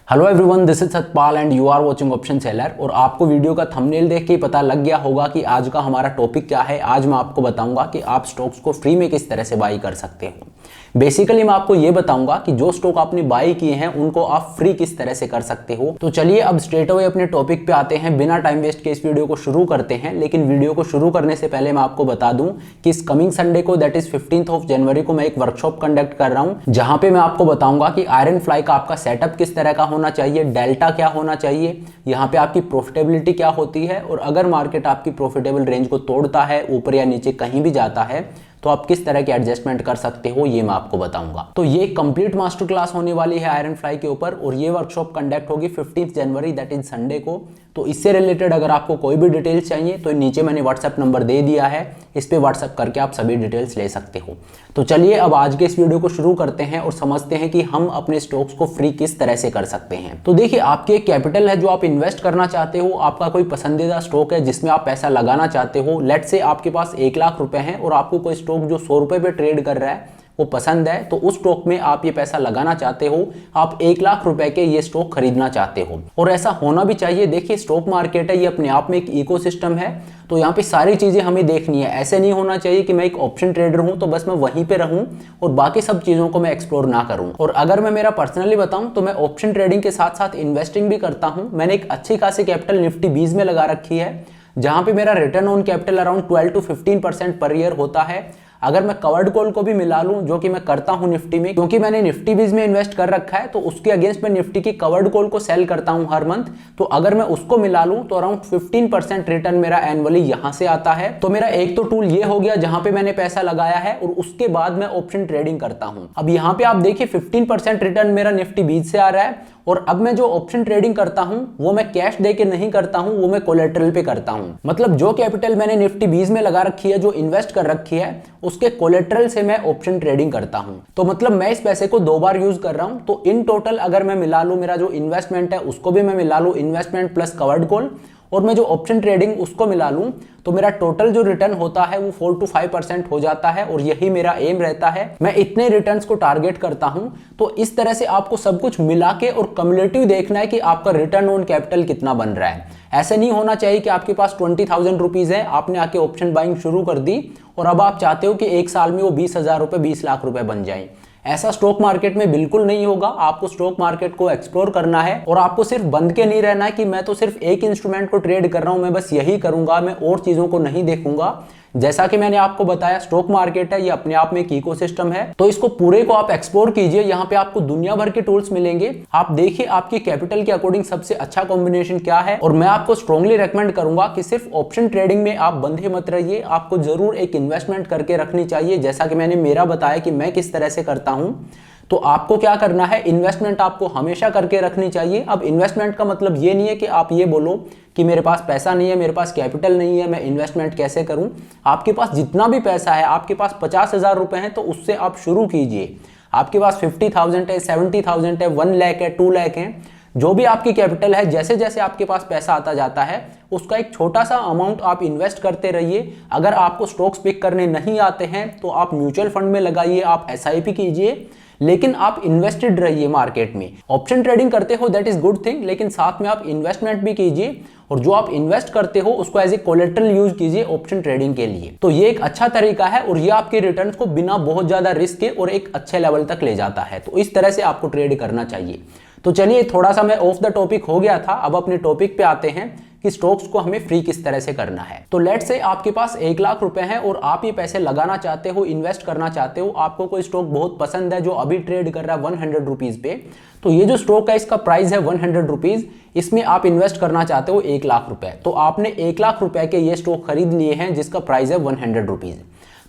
Hello everyone, this is Satpal and you are watching option seller. और आपको video का thumbnail देख के ही पता लग गया होगा कि आज का हमारा टॉपिक क्या है। आज मैं आपको बताऊंगा कि आप स्टॉक्स को फ्री में किस तरह से बाई कर सकते हो। बेसिकली मैं आपको ये बताऊंगा कि जो स्टॉक आपने बाई किए हैं उनको आप फ्री किस तरह से कर सकते हो। तो चलिए अब स्ट्रेट अवे अपने टॉपिक पे आते हैं, बिना टाइम वेस्ट के इस वीडियो को शुरू करते हैं। लेकिन वीडियो को शुरू करने से पहले मैं आपको बता दूं कि इस कमिंग संडे को, दैट इज 15 जनवरी को, मैं एक वर्कशॉप कंडक्ट कर रहा हूं जहां पे मैं आपको बताऊंगा कि आयरन फ्लाई का आपका सेटअप किस तरह का होना चाहिए, डेल्टा क्या होना चाहिए, यहाँ पे आपकी प्रॉफिटेबिलिटी क्या होती है, और अगर मार्केट आपकी प्रॉफिटेबल रेंज को तोड़ता है, ऊपर या नीचे कहीं भी जाता है, तो आप किस तरह के एडजस्टमेंट कर सकते हो, ये मैं आपको बताऊंगा। तो ये कंप्लीट मास्टर क्लास होने वाली है आयरन फ्लाई के ऊपर, और ये वर्कशॉप कंडक्ट होगी 15 जनवरी, दैट इज संडे को। तो इससे रिलेटेड अगर आपको कोई भी डिटेल्स चाहिए तो नीचे मैंने व्हाट्सएप नंबर दे दिया है, इस पे व्हाट्सएप करके आप सभी डिटेल्स ले सकते हो। तो चलिए अब आज के इस वीडियो को शुरू करते हैं और समझते हैं कि हम अपने स्टॉक्स को फ्री किस तरह से कर सकते हैं। तो देखिए, आपकी एक कैपिटल है जो आप इन्वेस्ट करना चाहते हो, आपका कोई पसंदीदा स्टॉक है जिसमें आप पैसा लगाना चाहते हो। लेट्स से आपके पास 1 लाख रुपए हैं और आपको कोई स्टॉक जो 100 रुपए पे ट्रेड कर रहा है वो पसंद है, तो उस स्टॉक में आप ये पैसा लगाना चाहते हो। आप 1 लाख रुपए के ये स्टॉक खरीदना चाहते हो, और ऐसा होना भी चाहिए। देखिए, स्टॉक मार्केट है, ये अपने आप में एक इकोसिस्टम है, तो यहाँ पे सारी चीजें हमें देखनी है। ऐसे नहीं होना चाहिए कि मैं एक ऑप्शन ट्रेडर हूं तो बस मैं वहीं पे रहूं और बाकी सब चीजों को मैं एक्सप्लोर ना करूं। और अगर मैं मेरा पर्सनली बताऊं तो मैं ऑप्शन ट्रेडिंग के साथ साथ इन्वेस्टिंग भी करता हूं। मैंने एक अच्छी खासी कैपिटल निफ्टी 20 में लगा रखी है, जहां पे मेरा return on capital around 12 to 15% per year होता है। अगर मैं कवर्ड कॉल को भी मिला लूं, जो कि मैं करता हूं निफ्टी में, क्योंकि मैंने निफ्टी 20 में इन्वेस्ट कर रखा है, तो उसके अगेंस्ट मैं निफ्टी की कवर्ड कॉल को सेल करता हूं हर मंथ। तो अगर मैं उसको मिला लूं तो अराउंड 15% रिटर्न मेरा एनुअली यहां से आता है। तो मेरा एक तो टूल ये हो गया जहां पे मैंने पैसा लगाया है, और उसके बाद मैं ऑप्शन ट्रेडिंग करता हूं। अब यहां पे आप देखिए 15% रिटर्न मेरा निफ्टी 20 से आ रहा है, और अब मैं जो ऑप्शन ट्रेडिंग करता हूं वो मैं कैश दे के नहीं करता हूं, वो मैं कोलेटरल पे करता हूं। मतलब जो कैपिटल मैंने निफ्टी 20 में लगा रखी है, जो इन्वेस्ट कर रखी है, उसके कोलेटरल से मैं ऑप्शन ट्रेडिंग करता हूं। तो मतलब मैं इस पैसे को 2 बार यूज कर रहा हूं। तो इन टोटल अगर मैं मिला लूं, मेरा जो इन्वेस्टमेंट है उसको भी मैं मिला लूं, इन्वेस्टमेंट प्लस कवर्ड कॉल, और मैं जो ऑप्शन ट्रेडिंग उसको मिला लूं, तो मेरा टोटल जो रिटर्न होता है वो 4 to 5% हो जाता है। और यही मेरा एम रहता है, मैं इतने रिटर्न्स को टारगेट करता हूं। तो इस तरह से आपको सब कुछ मिला के और कम्युलेटिव देखना है कि आपका रिटर्न ऑन कैपिटल कितना बन रहा है। ऐसे नहीं होना चाहिए कि आपके पास 20,000 रुपीज है, आपने आके ऑप्शन बाइंग शुरू कर दी और अब आप चाहते हो कि एक साल में वो 20,000 रुपए, 20 लाख रुपए बन जाए। ऐसा स्टॉक मार्केट में बिल्कुल नहीं होगा। आपको स्टॉक मार्केट को एक्सप्लोर करना है, और आपको सिर्फ बंद के नहीं रहना है कि मैं तो सिर्फ एक इंस्ट्रूमेंट को ट्रेड कर रहा हूं, मैं बस यही करूंगा, मैं और चीजों को नहीं देखूंगा। जैसा कि मैंने आपको बताया, स्टॉक मार्केट है, ये अपने आप में एक इकोसिस्टम है, तो इसको पूरे को आप एक्सप्लोर कीजिए। यहाँ पे आपको दुनिया भर के टूल्स मिलेंगे। आप देखिए आपकी कैपिटल के अकॉर्डिंग सबसे अच्छा कॉम्बिनेशन क्या है, और मैं आपको स्ट्रांगली रेकमेंड करूंगा कि सिर्फ ऑप्शन ट्रेडिंग में आप बंधे मत रहिए। आपको जरूर एक इन्वेस्टमेंट करके रखनी चाहिए, जैसा कि मैंने मेरा बताया कि मैं किस तरह से करता हूं। तो आपको क्या करना है, इन्वेस्टमेंट आपको हमेशा करके रखनी चाहिए। अब इन्वेस्टमेंट का मतलब ये नहीं है कि आप ये बोलो कि मेरे पास पैसा नहीं है, मेरे पास कैपिटल नहीं है, मैं इन्वेस्टमेंट कैसे करूं। आपके पास जितना भी पैसा है, आपके पास 50,000 रुपए हैं तो उससे आप शुरू कीजिए। आपके पास 50,000 है, 70,000 है, 1 लाख है, 2 लाख है, जो भी आपकी कैपिटल है, जैसे जैसे आपके पास पैसा आता जाता है उसका एक छोटा सा अमाउंट आप इन्वेस्ट करते रहिए। अगर आपको स्टॉक्स पिक करने नहीं आते हैं तो आप म्यूचुअल फंड में लगाइए, आप SIP कीजिए, लेकिन आप इन्वेस्टेड रहिए मार्केट में। ऑप्शन ट्रेडिंग करते हो, दैट इज गुड थिंग, लेकिन साथ में आप इन्वेस्टमेंट भी कीजिए, और जो आप इन्वेस्ट करते हो उसको एज ए कोलेटरल यूज कीजिए ऑप्शन ट्रेडिंग के लिए। तो ये एक अच्छा तरीका है, और ये आपके रिटर्न्स को बिना बहुत ज्यादा रिस्क के और एक अच्छे लेवल तक ले जाता है। तो इस तरह से आपको ट्रेड करना चाहिए। तो चलिए, थोड़ा सा मैं ऑफ द टॉपिक हो गया था, अब अपने टॉपिक पे आते हैं कि स्टॉक्स को हमें फ्री किस तरह से करना है। तो लेट्स से आपके पास 1 लाख रुपए हैं और आप ये पैसे लगाना चाहते हो, इन्वेस्ट करना चाहते हो। आपको कोई स्टॉक बहुत पसंद है जो अभी ट्रेड कर रहा है 100 रुपीज पे, तो ये जो स्टॉक है इसका प्राइस है 100 रुपीज, इसमें आप इन्वेस्ट करना चाहते हो 1 लाख रुपए। तो आपने 1 लाख रुपए के ये स्टॉक खरीद लिए हैं जिसका प्राइस है 100 रुपीज।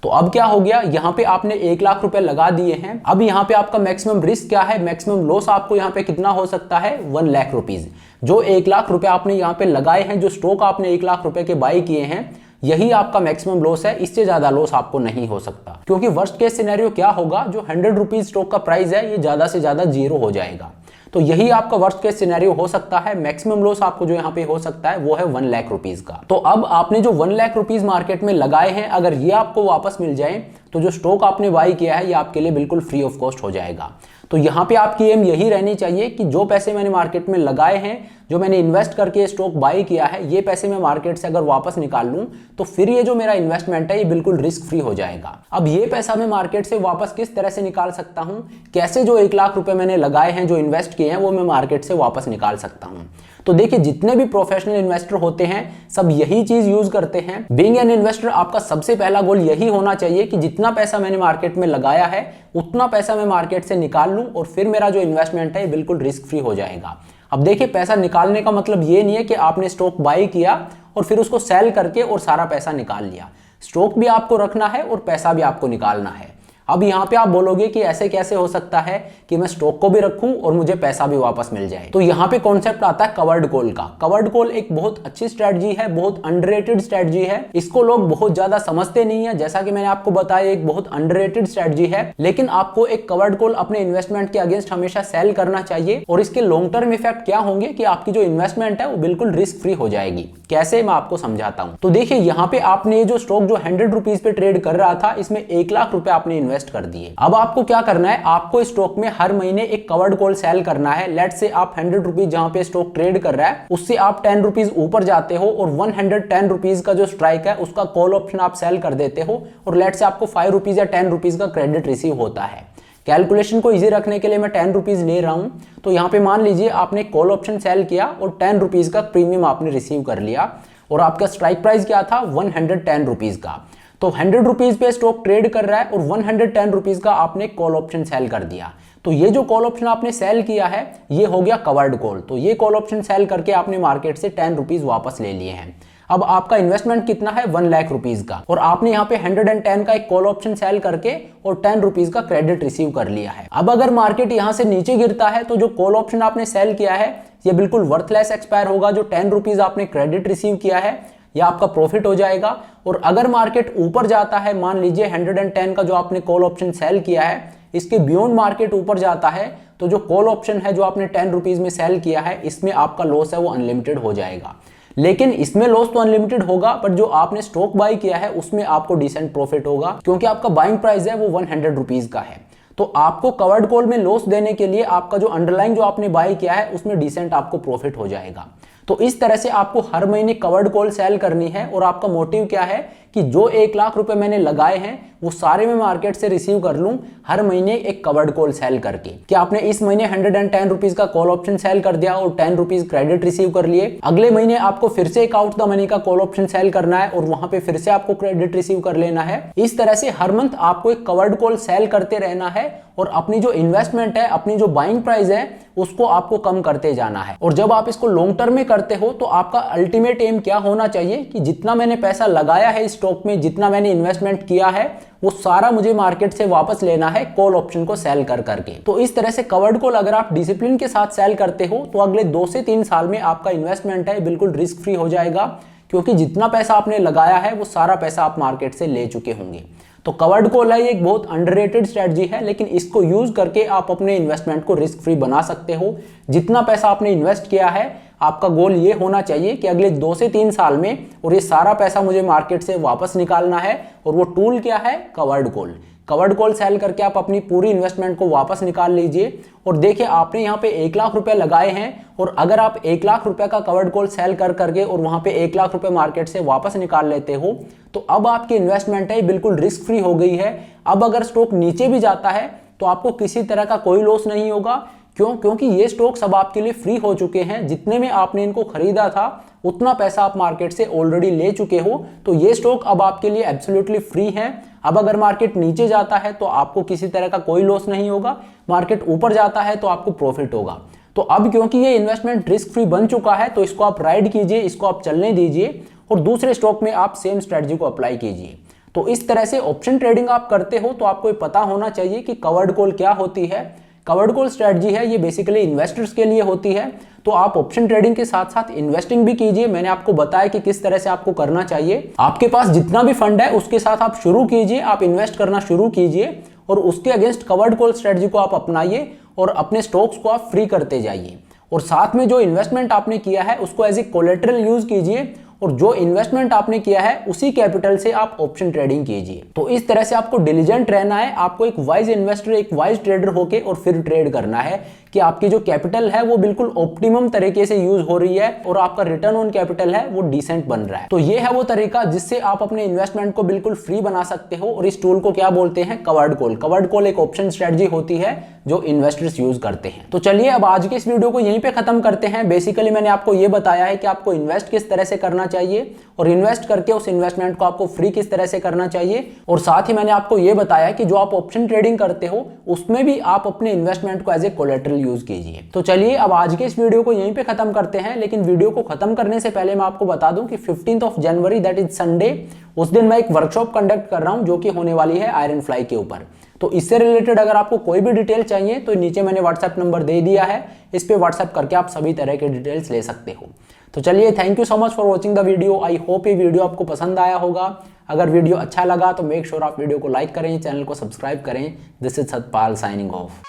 तो अब क्या हो गया, यहाँ पे आपने 1 लाख रुपए लगा दिए हैं। अब यहाँ पे आपका मैक्सिमम रिस्क क्या है, मैक्सिमम लॉस आपको यहाँ पे कितना हो सकता है, 1 लाख रुपीज। जो 1 लाख रुपए आपने यहाँ पे लगाए हैं, जो स्टॉक आपने 1 लाख रुपए के बाई किए हैं, यही आपका मैक्सिमम लॉस है। इससे ज्यादा लॉस आपको नहीं हो सकता, क्योंकि वर्स्ट केस सिनेरियो क्या होगा, जो 100 रुपीज स्टॉक का प्राइस है ये ज्यादा से ज्यादा 0 हो जाएगा। तो यही आपका वर्स्ट केस सिनेरियो हो सकता है। मैक्सिमम लॉस आपको जो यहाँ पे हो सकता है वो है 1 लाख रुपीज का। तो अब आपने जो 1 लाख रुपीज मार्केट में लगाए हैं, अगर ये आपको वापस मिल जाए तो जो स्टॉक आपने बाई किया है ये आपके लिए बिल्कुल फ्री ऑफ कॉस्ट हो जाएगा। तो यहाँ पे आपकी एम यही रहनी चाहिए कि जो पैसे मैंने मार्केट में लगाए हैं, जो मैंने इन्वेस्ट करके स्टॉक बाई किया है, ये पैसे मैं मार्केट से अगर वापस निकाल लूं तो फिर ये जो मेरा इन्वेस्टमेंट है ये बिल्कुल रिस्क फ्री हो जाएगा। अब ये पैसा मैं मार्केट से वापस किस तरह से निकाल सकता हूं, कैसे जो 1 लाख रुपए मैंने लगाए हैं, जो इन्वेस्ट किए हैं, वो मैं मार्केट से वापस निकाल सकता हूं। तो देखिए, जितने भी प्रोफेशनल इन्वेस्टर होते हैं सब यही चीज यूज करते हैं। बीइंग एन इन्वेस्टर आपका सबसे पहला गोल यही होना चाहिए कि जितना पैसा मैंने मार्केट में लगाया है उतना पैसा मैं मार्केट से निकाल लूं और फिर मेरा जो इन्वेस्टमेंट है बिल्कुल रिस्क फ्री हो जाएगा। अब देखिए, पैसा निकालने का मतलब ये नहीं है कि आपने स्टॉक बाई किया और फिर उसको सेल करके और सारा पैसा निकाल लिया। स्टॉक भी आपको रखना है और पैसा भी आपको निकालना है। अब यहाँ पे आप बोलोगे कि ऐसे कैसे हो सकता है कि मैं स्टॉक को भी रखूं और मुझे पैसा भी वापस मिल जाए। तो यहाँ पे कॉन्सेप्ट आता है कवर्ड कॉल का। कवर्ड कॉल एक बहुत अच्छी स्ट्रेटजी है, बहुत अंडररेटेड स्ट्रेटजी है। इसको लोग बहुत ज्यादा समझते नहीं है, जैसा कि मैंने आपको बताया एक बहुत अंडररेटेड स्ट्रेटजी है। लेकिन आपको एक कवर्ड कॉल अपने इन्वेस्टमेंट के अगेंस्ट हमेशा सेल करना चाहिए और इसके लॉन्ग टर्म इफेक्ट क्या होंगे कि आपकी जो इन्वेस्टमेंट है वो बिल्कुल रिस्क फ्री हो जाएगी। कैसे, मैं आपको समझाता हूं। तो देखिए, यहाँ पे आपने ये जो स्टॉक जो 100 रुपीज पे ट्रेड कर रहा था, इसमें 1 लाख रुपए आपने इन्वेस्ट कर दिए। अब आपको क्या करना है, आपको स्टॉक में हर महीने एक कवर्ड कॉल सेल करना है। लेट से आप 100 रुपीज जहां पे स्टॉक ट्रेड कर रहा है उससे आप 10 रुपीज ऊपर जाते हो और 110 रुपीज का जो स्ट्राइक है उसका कॉल ऑप्शन आप सेल कर देते हो और लेट से आपको 5 रुपीज या 10 रुपीज का क्रेडिट रिसीव होता है। कैलकुलेशन को इजी रखने के लिए मैं 10 रुपीज ले रहा हूं। तो यहाँ पे मान लीजिए आपने कॉल ऑप्शन सेल किया और 10 रुपीज का प्रीमियम आपने रिसीव कर लिया और आपका स्ट्राइक प्राइस क्या था, 110 रुपीज का। तो 100 रुपीज पे स्टॉक ट्रेड कर रहा है और 110 रुपीज का आपने कॉल ऑप्शन सेल कर दिया। तो ये जो कॉल ऑप्शन आपने सेल किया है ये हो गया कवर्ड कॉल। तो ये कॉल ऑप्शन सेल करके आपने मार्केट से 10 रुपीज वापस ले लिए हैं। अब आपका इन्वेस्टमेंट कितना है, 1 लाख रुपीज का, और आपने यहाँ पे 110 का एक कॉल ऑप्शन सेल करके और 10 रुपीज का क्रेडिट रिसीव कर लिया है। अब अगर मार्केट यहाँ से नीचे गिरता है तो जो कॉल ऑप्शन आपने सेल किया है ये बिल्कुल वर्थलेस एक्सपायर होगा। जो 10 रुपीज आपने क्रेडिट रिसीव किया है या आपका प्रॉफिट हो जाएगा। और अगर मार्केट ऊपर जाता है, मान लीजिए 110 का जो आपने कॉल ऑप्शन सेल किया है इसके बियॉन्ड मार्केट ऊपर जाता है तो जो कॉल ऑप्शन है जो आपने 10 रुपीज में सेल किया है इसमें आपका लॉस है वो अनलिमिटेड हो जाएगा। लेकिन इसमें लॉस तो अनलिमिटेड होगा पर जो आपने स्टॉक बाई किया है उसमें आपको डिसेंट प्रॉफिट होगा क्योंकि आपका बाइंग प्राइस है वो 100 रुपीज का है। तो आपको कवर्ड कॉल में लॉस देने के लिए आपका जो अंडरलाइन जो आपने बाई किया है उसमें डिसेंट आपको प्रॉफिट हो जाएगा। तो इस तरह से आपको हर महीने कवर्ड कॉल सेल करनी है और आपका मोटिव क्या है कि जो 1 लाख रुपए मैंने लगाए हैं वो सारे मैं मार्केट से रिसीव कर लूं हर महीने एक कवर्ड कॉल सेल करके। क्या आपने इस महीने 110 रुपीज का कॉल ऑप्शन सेल कर दिया और 10 रुपीज क्रेडिट रिसीव कर लिए, अगले महीने आपको फिर से एक आउट द मनी का कॉल ऑप्शन सेल करना है और वहां पे फिर से आपको क्रेडिट रिसीव कर लेना है। इस तरह से हर मंथ आपको एक कवर्ड कॉल सेल करते रहना है और अपनी जो इन्वेस्टमेंट है, अपनी जो बाइंग प्राइस है उसको आपको कम करते जाना है। और जब आप इसको लॉन्ग टर्म में करते हो तो आपका अल्टीमेट एम क्या होना चाहिए कि जितना मैंने पैसा लगाया है स्टॉक में, जितना मैंने इन्वेस्टमेंट किया है वो सारा मुझे मार्केट से वापस लेना है कॉल ऑप्शन को सेल कर करके। तो इस तरह से कवर्ड कॉल अगर आप डिसिप्लिन के साथ सेल करते हो तो अगले 2 से 3 साल में आपका इन्वेस्टमेंट है बिल्कुल रिस्क फ्री हो जाएगा क्योंकि जितना पैसा आपने लगाया है वो सारा पैसा आप मार्केट से ले चुके होंगे। तो कवर्ड कॉल है, ये एक बहुत अंडररेटेड स्ट्रेटजी है लेकिन इसको यूज करके आप अपने इन्वेस्टमेंट को रिस्क फ्री बना सकते हो। जितना पैसा आपने इन्वेस्ट किया है आपका गोल ये होना चाहिए कि अगले 2 से 3 साल में और ये सारा पैसा मुझे मार्केट से वापस निकालना है। और वो टूल क्या है, covered call. Covered call sell करके आप अपनी पूरी इन्वेस्टमेंट को वापस निकाल लीजिए। और देखिए, आपने यहाँ पे 1 लाख रुपए लगाए हैं और अगर आप 1 लाख रुपए का कवर्ड कॉल सेल कर करके और वहां पे 1 लाख रुपए मार्केट से वापस निकाल लेते हो तो अब आपकी इन्वेस्टमेंट है बिल्कुल रिस्क फ्री हो गई है। अब अगर स्टॉक नीचे भी जाता है तो आपको किसी तरह का कोई लॉस नहीं होगा। क्यों? क्योंकि ये स्टॉक सब आपके लिए फ्री हो चुके हैं। जितने में आपने इनको खरीदा था उतना पैसा आप मार्केट से ऑलरेडी ले चुके हो। तो ये स्टॉक अब आपके लिए एब्सोल्युटली फ्री है। अब अगर मार्केट नीचे जाता है तो आपको किसी तरह का कोई लॉस नहीं होगा, मार्केट ऊपर जाता है तो आपको प्रॉफिट होगा। तो अब क्योंकि ये इन्वेस्टमेंट रिस्क फ्री बन चुका है तो इसको आप राइड कीजिए, इसको आप चलने दीजिए और दूसरे स्टॉक में आप सेम स्ट्रेटजी को अप्लाई कीजिए। तो इस तरह से ऑप्शन ट्रेडिंग आप करते हो तो आपको पता होना चाहिए कि कवर्ड कॉल क्या होती है। कवर्ड कॉल स्ट्रेटजी है ये बेसिकली इन्वेस्टर्स के लिए होती है। तो आप ऑप्शन ट्रेडिंग के साथ साथ इन्वेस्टिंग भी कीजिए। मैंने आपको बताया कि किस तरह से आपको करना चाहिए। आपके पास जितना भी फंड है उसके साथ आप शुरू कीजिए, आप इन्वेस्ट करना शुरू कीजिए और उसके अगेंस्ट कवर्ड कॉल स्ट्रेटजी को आप अपनाइए और अपने स्टॉक्स को आप फ्री करते जाइए। और साथ में जो इन्वेस्टमेंट आपने किया है उसको एज ए कोलेटरल यूज कीजिए और जो इन्वेस्टमेंट आपने किया है उसी कैपिटल से आप ऑप्शन ट्रेडिंग कीजिए। तो इस तरह से आपको डिलिजेंट रहना है, आपको एक वाइज इन्वेस्टर, एक वाइज ट्रेडर होके और फिर ट्रेड करना है कि आपकी जो कैपिटल है वो बिल्कुल ऑप्टिमम तरीके से यूज हो रही है और आपका रिटर्न ऑन कैपिटल है वो डिसेंट बन रहा है। तो ये है वो तरीका जिससे आप अपने इन्वेस्टमेंट को बिल्कुल फ्री बना सकते हो। और इस टूल को क्या बोलते हैं? Covered call. कवर्ड कॉल एक ऑप्शन स्ट्रेटजी होती है जो इन्वेस्टर्स यूज करते हैं। तो चलिए अब आज के इस वीडियो को यहीं पे खत्म करते हैं। बेसिकली मैंने आपको ये बताया है कि आपको इन्वेस्ट किस तरह से करना चाहिए और इन्वेस्ट करके उस इन्वेस्टमेंट को आपको फ्री किस तरह से करना चाहिए, और साथ ही मैंने आपको ये बताया कि जो आप ऑप्शन ट्रेडिंग करते हो उसमें भी आप अपने इन्वेस्टमेंट को एज ए कोलेटरल यूज कीजिए। तो चलिए अब आज के इस वीडियो को यहीं पे खत्म करते हैं। लेकिन वीडियो को खत्म करने से पहले मैं आपको बता दूं कि 15 जनवरी दैट इज संडे, उस दिन मैं एक वर्कशॉप कंडक्ट कर रहा हूं जो कि होने वाली है आयरन फ्लाई के ऊपर। तो इससे रिलेटेड अगर आपको कोई भी डिटेल चाहिए तो नीचे मैंने व्हाट्सएप नंबर दे दिया है, इस पे व्हाट्सएप करके आप सभी तरह के डिटेल्स ले सकते हो। तो चलिए, thank you so much for watching the video. I hope ये वीडियो आपको पसंद आया होगा। अगर वीडियो अच्छा लगा तो मेक श्योर आप वीडियो को लाइक करें, चैनल को सब्सक्राइब करें। This is Satpal signing off.